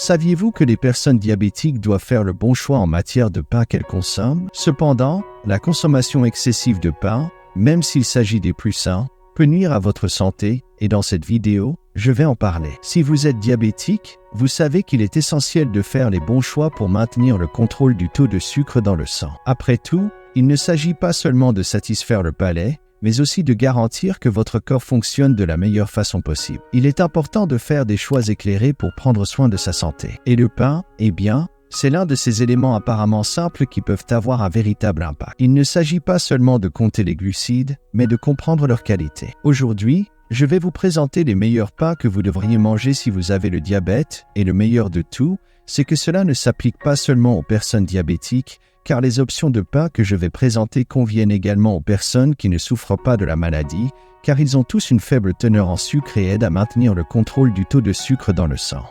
Saviez-vous que les personnes diabétiques doivent faire le bon choix en matière de pain qu'elles consomment? Cependant, la consommation excessive de pain, même s'il s'agit des plus sains, peut nuire à votre santé et dans cette vidéo, je vais en parler. Si vous êtes diabétique, vous savez qu'il est essentiel de faire les bons choix pour maintenir le contrôle du taux de sucre dans le sang. Après tout, il ne s'agit pas seulement de satisfaire le palais, mais aussi de garantir que votre corps fonctionne de la meilleure façon possible. Il est important de faire des choix éclairés pour prendre soin de sa santé. Et le pain, eh bien, c'est l'un de ces éléments apparemment simples qui peuvent avoir un véritable impact. Il ne s'agit pas seulement de compter les glucides, mais de comprendre leur qualité. Aujourd'hui, je vais vous présenter les meilleurs pains que vous devriez manger si vous avez le diabète, et le meilleur de tout, c'est que cela ne s'applique pas seulement aux personnes diabétiques, car les options de pain que je vais présenter conviennent également aux personnes qui ne souffrent pas de la maladie, car ils ont tous une faible teneur en sucre et aident à maintenir le contrôle du taux de sucre dans le sang.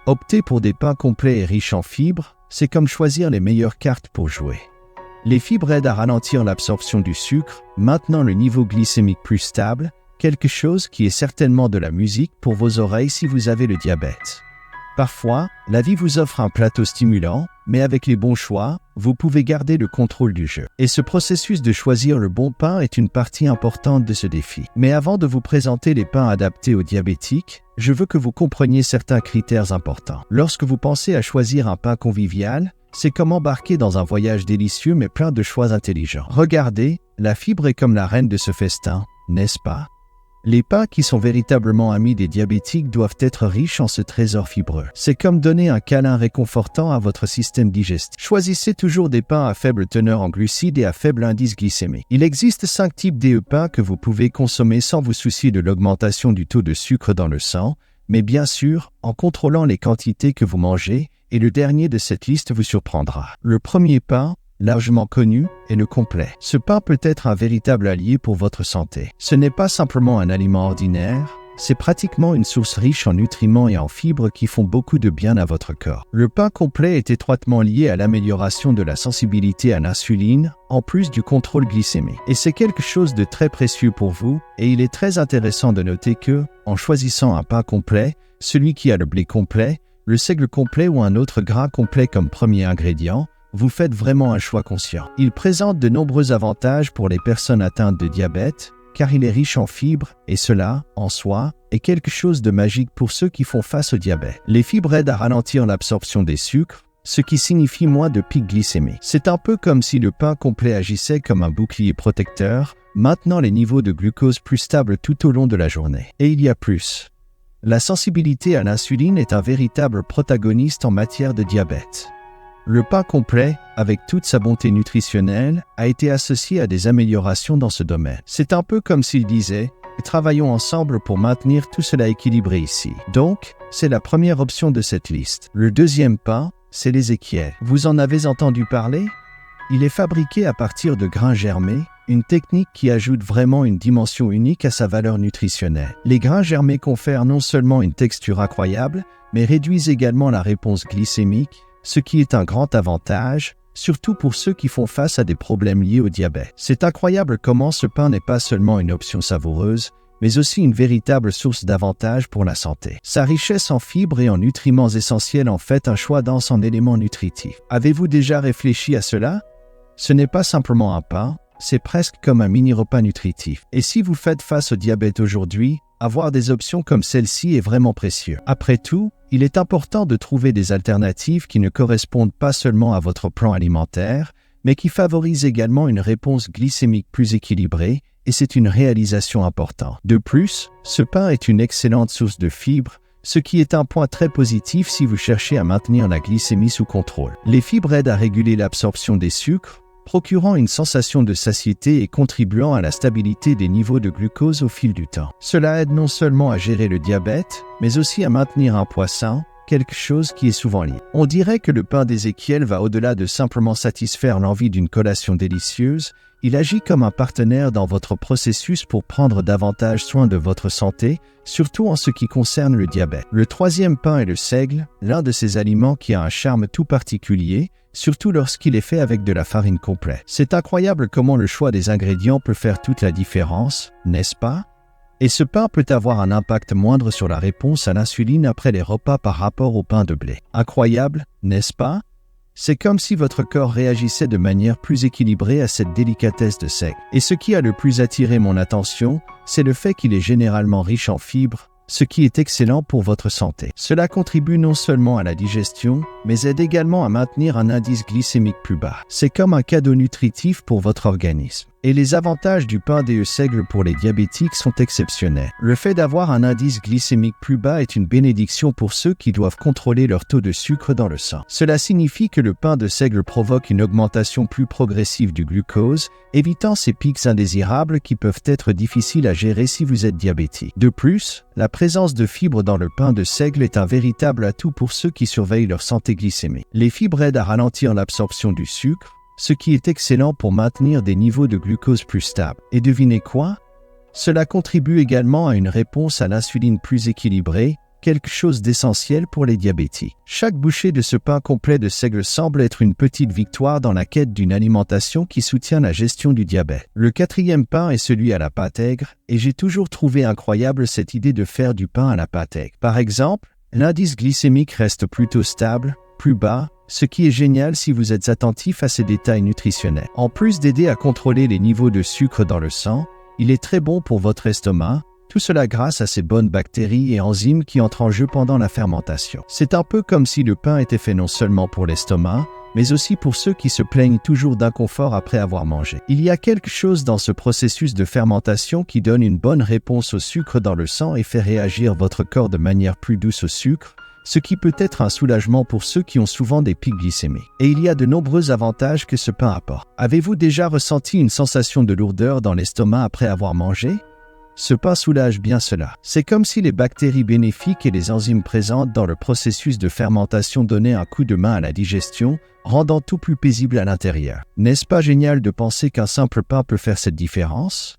Opter pour des pains complets et riches en fibres, c'est comme choisir les meilleures cartes pour jouer. Les fibres aident à ralentir l'absorption du sucre, maintenant le niveau glycémique plus stable, quelque chose qui est certainement de la musique pour vos oreilles si vous avez le diabète. Parfois, la vie vous offre un plateau stimulant, mais avec les bons choix, vous pouvez garder le contrôle du jeu. Et ce processus de choisir le bon pain est une partie importante de ce défi. Mais avant de vous présenter les pains adaptés aux diabétiques, je veux que vous compreniez certains critères importants. Lorsque vous pensez à choisir un pain convivial, c'est comme embarquer dans un voyage délicieux mais plein de choix intelligents. Regardez, la fibre est comme la reine de ce festin, n'est-ce pas? Les pains qui sont véritablement amis des diabétiques doivent être riches en ce trésor fibreux. C'est comme donner un câlin réconfortant à votre système digestif. Choisissez toujours des pains à faible teneur en glucides et à faible indice glycémique. Il existe 5 types de pains que vous pouvez consommer sans vous soucier de l'augmentation du taux de sucre dans le sang, mais bien sûr, en contrôlant les quantités que vous mangez, et le dernier de cette liste vous surprendra. Le premier pain, largement connu, est le complet. Ce pain peut être un véritable allié pour votre santé. Ce n'est pas simplement un aliment ordinaire, c'est pratiquement une source riche en nutriments et en fibres qui font beaucoup de bien à votre corps. Le pain complet est étroitement lié à l'amélioration de la sensibilité à l'insuline, en plus du contrôle glycémique. Et c'est quelque chose de très précieux pour vous, et il est très intéressant de noter que, en choisissant un pain complet, celui qui a le blé complet, le seigle complet ou un autre gras complet comme premier ingrédient, vous faites vraiment un choix conscient. Il présente de nombreux avantages pour les personnes atteintes de diabète, car il est riche en fibres, et cela, en soi, est quelque chose de magique pour ceux qui font face au diabète. Les fibres aident à ralentir l'absorption des sucres, ce qui signifie moins de pics glycémiques. C'est un peu comme si le pain complet agissait comme un bouclier protecteur, maintenant les niveaux de glucose plus stables tout au long de la journée. Et il y a plus. La sensibilité à l'insuline est un véritable protagoniste en matière de diabète. Le pain complet, avec toute sa bonté nutritionnelle, a été associé à des améliorations dans ce domaine. C'est un peu comme s'il disait « Travaillons ensemble pour maintenir tout cela équilibré ici ». Donc, c'est la première option de cette liste. Le deuxième pain, c'est l'Ézéchiel. Vous en avez entendu parler? Il est fabriqué à partir de grains germés, une technique qui ajoute vraiment une dimension unique à sa valeur nutritionnelle. Les grains germés confèrent non seulement une texture incroyable, mais réduisent également la réponse glycémique, ce qui est un grand avantage, surtout pour ceux qui font face à des problèmes liés au diabète. C'est incroyable comment ce pain n'est pas seulement une option savoureuse, mais aussi une véritable source d'avantages pour la santé. Sa richesse en fibres et en nutriments essentiels en fait un choix dense en éléments nutritifs. Avez-vous déjà réfléchi à cela? Ce n'est pas simplement un pain, c'est presque comme un mini-repas nutritif. Et si vous faites face au diabète aujourd'hui, avoir des options comme celle-ci est vraiment précieux. Après tout, il est important de trouver des alternatives qui ne correspondent pas seulement à votre plan alimentaire, mais qui favorisent également une réponse glycémique plus équilibrée, et c'est une réalisation importante. De plus, ce pain est une excellente source de fibres, ce qui est un point très positif si vous cherchez à maintenir la glycémie sous contrôle. Les fibres aident à réguler l'absorption des sucres, procurant une sensation de satiété et contribuant à la stabilité des niveaux de glucose au fil du temps. Cela aide non seulement à gérer le diabète, mais aussi à maintenir un poids sain, quelque chose qui est souvent lié. On dirait que le pain d'Ézéchiel va au-delà de simplement satisfaire l'envie d'une collation délicieuse, il agit comme un partenaire dans votre processus pour prendre davantage soin de votre santé, surtout en ce qui concerne le diabète. Le troisième pain est le seigle, l'un de ces aliments qui a un charme tout particulier, surtout lorsqu'il est fait avec de la farine complète. C'est incroyable comment le choix des ingrédients peut faire toute la différence, n'est-ce pas? Et ce pain peut avoir un impact moindre sur la réponse à l'insuline après les repas par rapport au pain de blé. Incroyable, n'est-ce pas? C'est comme si votre corps réagissait de manière plus équilibrée à cette délicatesse de seigle. Et ce qui a le plus attiré mon attention, c'est le fait qu'il est généralement riche en fibres, ce qui est excellent pour votre santé. Cela contribue non seulement à la digestion, mais aide également à maintenir un indice glycémique plus bas. C'est comme un cadeau nutritif pour votre organisme. Et les avantages du pain de seigle pour les diabétiques sont exceptionnels. Le fait d'avoir un indice glycémique plus bas est une bénédiction pour ceux qui doivent contrôler leur taux de sucre dans le sang. Cela signifie que le pain de seigle provoque une augmentation plus progressive du glucose, évitant ces pics indésirables qui peuvent être difficiles à gérer si vous êtes diabétique. De plus, la présence de fibres dans le pain de seigle est un véritable atout pour ceux qui surveillent leur santé glycémique. Les fibres aident à ralentir l'absorption du sucre, ce qui est excellent pour maintenir des niveaux de glucose plus stables. Et devinez quoi? Cela contribue également à une réponse à l'insuline plus équilibrée, quelque chose d'essentiel pour les diabétiques. Chaque bouchée de ce pain complet de seigle semble être une petite victoire dans la quête d'une alimentation qui soutient la gestion du diabète. Le quatrième pain est celui à la pâte aigre, et j'ai toujours trouvé incroyable cette idée de faire du pain à la pâte aigre. Par exemple, l'indice glycémique reste plutôt stable, plus bas, ce qui est génial si vous êtes attentif à ces détails nutritionnels. En plus d'aider à contrôler les niveaux de sucre dans le sang, il est très bon pour votre estomac, tout cela grâce à ces bonnes bactéries et enzymes qui entrent en jeu pendant la fermentation. C'est un peu comme si le pain était fait non seulement pour l'estomac, mais aussi pour ceux qui se plaignent toujours d'inconfort après avoir mangé. Il y a quelque chose dans ce processus de fermentation qui donne une bonne réponse au sucre dans le sang et fait réagir votre corps de manière plus douce au sucre, ce qui peut être un soulagement pour ceux qui ont souvent des pics glycémiques. Et il y a de nombreux avantages que ce pain apporte. Avez-vous déjà ressenti une sensation de lourdeur dans l'estomac après avoir mangé? Ce pain soulage bien cela. C'est comme si les bactéries bénéfiques et les enzymes présentes dans le processus de fermentation donnaient un coup de main à la digestion, rendant tout plus paisible à l'intérieur. N'est-ce pas génial de penser qu'un simple pain peut faire cette différence?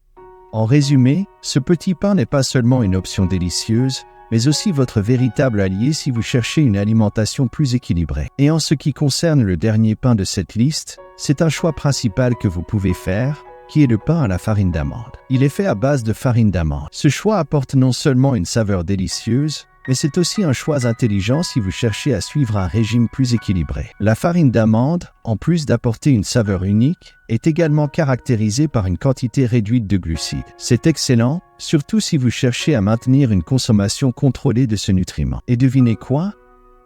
En résumé, ce petit pain n'est pas seulement une option délicieuse, mais aussi votre véritable allié si vous cherchez une alimentation plus équilibrée. Et en ce qui concerne le dernier pain de cette liste, c'est un choix principal que vous pouvez faire, qui est le pain à la farine d'amande. Il est fait à base de farine d'amande. Ce choix apporte non seulement une saveur délicieuse, mais c'est aussi un choix intelligent si vous cherchez à suivre un régime plus équilibré. La farine d'amande, en plus d'apporter une saveur unique, est également caractérisée par une quantité réduite de glucides. C'est excellent, surtout si vous cherchez à maintenir une consommation contrôlée de ce nutriment. Et devinez quoi?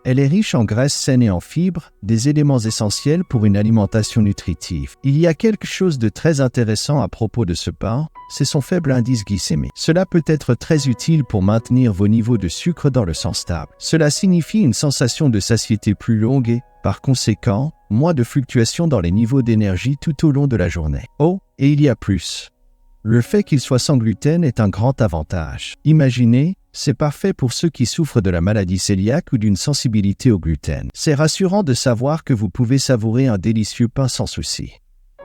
Elle est riche en graisses saines et en fibres, des éléments essentiels pour une alimentation nutritive. Il y a quelque chose de très intéressant à propos de ce pain, c'est son faible indice glycémique. Cela peut être très utile pour maintenir vos niveaux de sucre dans le sang stable. Cela signifie une sensation de satiété plus longue et, par conséquent, moins de fluctuations dans les niveaux d'énergie tout au long de la journée. Oh, et il y a plus. Le fait qu'il soit sans gluten est un grand avantage. Imaginez, c'est parfait pour ceux qui souffrent de la maladie cœliaque ou d'une sensibilité au gluten. C'est rassurant de savoir que vous pouvez savourer un délicieux pain sans souci.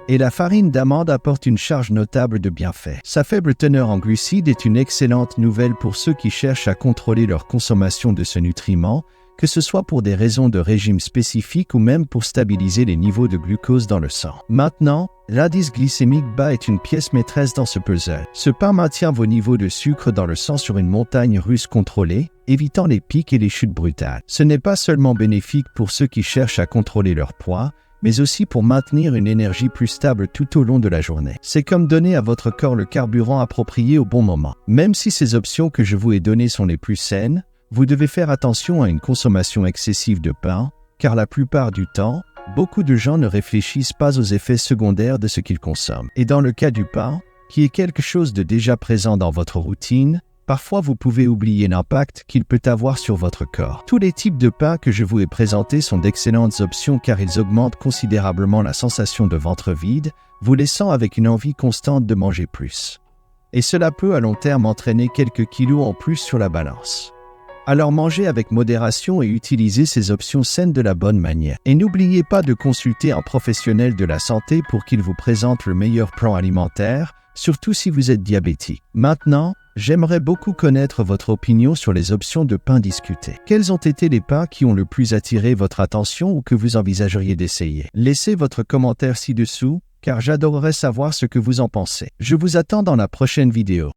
Et la farine d'amande apporte une charge notable de bienfaits. Sa faible teneur en glucides est une excellente nouvelle pour ceux qui cherchent à contrôler leur consommation de ce nutriment, que ce soit pour des raisons de régime spécifiques ou même pour stabiliser les niveaux de glucose dans le sang. Maintenant, l'indice glycémique bas est une pièce maîtresse dans ce puzzle. Ce pain maintient vos niveaux de sucre dans le sang sur une montagne russe contrôlée, évitant les pics et les chutes brutales. Ce n'est pas seulement bénéfique pour ceux qui cherchent à contrôler leur poids, mais aussi pour maintenir une énergie plus stable tout au long de la journée. C'est comme donner à votre corps le carburant approprié au bon moment. Même si ces options que je vous ai données sont les plus saines, vous devez faire attention à une consommation excessive de pain, car la plupart du temps, beaucoup de gens ne réfléchissent pas aux effets secondaires de ce qu'ils consomment. Et dans le cas du pain, qui est quelque chose de déjà présent dans votre routine, parfois vous pouvez oublier l'impact qu'il peut avoir sur votre corps. Tous les types de pain que je vous ai présentés sont d'excellentes options car ils augmentent considérablement la sensation de ventre vide, vous laissant avec une envie constante de manger plus. Et cela peut à long terme entraîner quelques kilos en plus sur la balance. Alors mangez avec modération et utilisez ces options saines de la bonne manière. Et n'oubliez pas de consulter un professionnel de la santé pour qu'il vous présente le meilleur plan alimentaire, surtout si vous êtes diabétique. Maintenant, j'aimerais beaucoup connaître votre opinion sur les options de pain discutées. Quels ont été les pains qui ont le plus attiré votre attention ou que vous envisageriez d'essayer? Laissez votre commentaire ci-dessous, car j'adorerais savoir ce que vous en pensez. Je vous attends dans la prochaine vidéo.